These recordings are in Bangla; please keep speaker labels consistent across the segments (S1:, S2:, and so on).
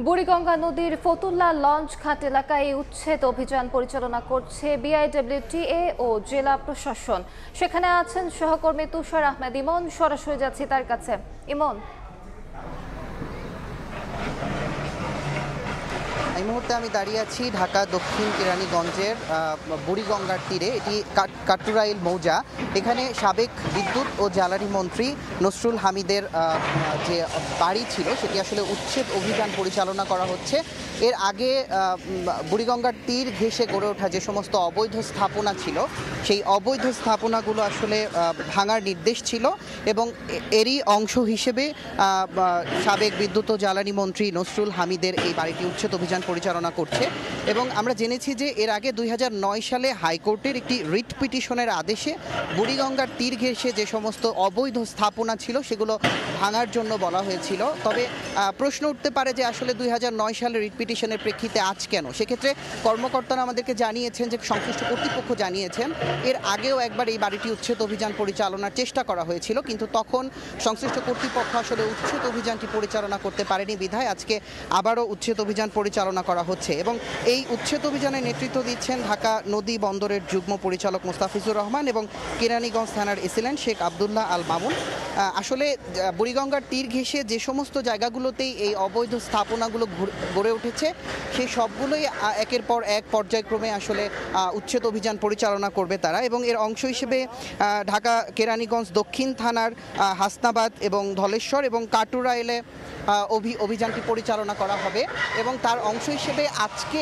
S1: বুড়িগঙ্গা নদীর ফতুল্লা লঞ্চ ঘাট এলাকায় উচ্ছেদ অভিযান পরিচালনা করছে বিআইডব্লিউটিএ ও জেলা প্রশাসন। সেখানে আছেন সহকর্মী তুষার আহমেদ ইমন। সরাসরি যাচ্ছি তার কাছে। ইমন,
S2: এই মুহূর্তে আমি দাঁড়িয়ে আছি ঢাকা দক্ষিণ কেরানীগঞ্জের বুড়িগঙ্গার তীরে। এটি কাটুরাইল মৌজা। এখানে সাবেক বিদ্যুৎ ও জ্বালানি মন্ত্রী নসরুল হামিদের যে বাড়ি ছিল সেটি আসলে উচ্ছেদ অভিযান পরিচালনা করা হচ্ছে। এর আগে বুড়িগঙ্গার তীর ঘেঁষে গড়ে ওঠা যে সমস্ত অবৈধ স্থাপনা ছিল সেই অবৈধ স্থাপনাগুলো আসলে ভাঙার নির্দেশ ছিল এবং এরই অংশ হিসেবে সাবেক বিদ্যুৎ ও জ্বালানি মন্ত্রী নসরুল হামিদের এই বাড়িটি উচ্ছেদ অভিযান পরিচালনা করছে। এবং আমরা জেনেছি যে এর আগে 2009 সালে হাইকোর্টের একটি রিট পিটিশনের আদেশে বুড়িগঙ্গার তীর ঘেঁষে যে সমস্ত অবৈধ স্থাপনা ছিল সেগুলো ভাঙার জন্য বলা হয়েছিল। তবে প্রশ্ন উঠতে পারে যে আসলে 2009 সালে রিট পিটিশনের প্রেক্ষিতে আজ কেন। সেক্ষেত্রে কর্মকর্তারা আমাদেরকে জানিয়েছেন যে সংশ্লিষ্ট কর্তৃপক্ষ জানিয়েছেন এর আগেও একবার এই বাড়িটি উচ্ছেদ অভিযান পরিচালনার চেষ্টা করা হয়েছিল, কিন্তু তখন সংশ্লিষ্ট কর্তৃপক্ষ আসলে উচ্ছেদ অভিযানটি পরিচালনা করতে পারেনি বিধায় আজকে আবারও উচ্ছেদ অভিযান পরিচালনা করা হচ্ছে। এবং এই উচ্ছেদ অভিযানে নেতৃত্ব দিচ্ছেন ঢাকা নদী বন্দরের যুগ্ম পরিচালক মোস্তাফিজুর রহমান এবং কেরানীগঞ্জ থানার এসিলেন্ট শেখ আবদুল্লাহ আল মামুন। আসলে বুড়িগঙ্গার তীর ঘেঁষে যে সমস্ত জায়গাগুলোতেই এই অবৈধ স্থাপনাগুলো গড়ে উঠেছে সেই সবগুলোই একের পর এক পর্যায়ক্রমে আসলে উচ্ছেদ অভিযান পরিচালনা করবে তারা। এবং এর অংশ হিসেবে ঢাকা কেরানীগঞ্জ দক্ষিণ থানার হাসনাবাদ এবং ধলেশ্বর এবং কাটুরাইলে অভিযানটি পরিচালনা করা হবে। এবং তার অংশ হিসেবে আজকে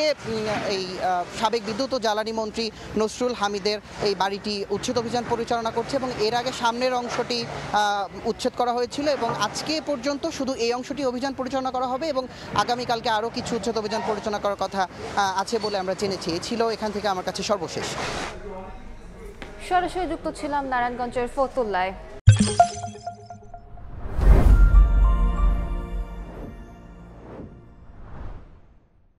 S2: এই সাবেক বিদ্যুৎ ও জ্বালানি মন্ত্রী নসরুল হামিদের এই বাড়িটি উচ্ছেদ অভিযান পরিচালনা করছে এবং এর আগে সামনের অংশটি উচ্ছেদ করা হয়েছিল এবং আজকে পর্যন্ত শুধু এই অংশটি অভিযান পরিচালনা করা হবে এবং আগামীকালকে আরও কিছু উচ্ছেদ অভিযান পরিচালনা করার কথা আছে বলে আমরা জেনেছি। এই ছিল এখান থেকে আমার কাছে সর্বশেষ।
S1: সরাসরি যুক্ত ছিলাম নারায়ণগঞ্জের ফতুল্লায়।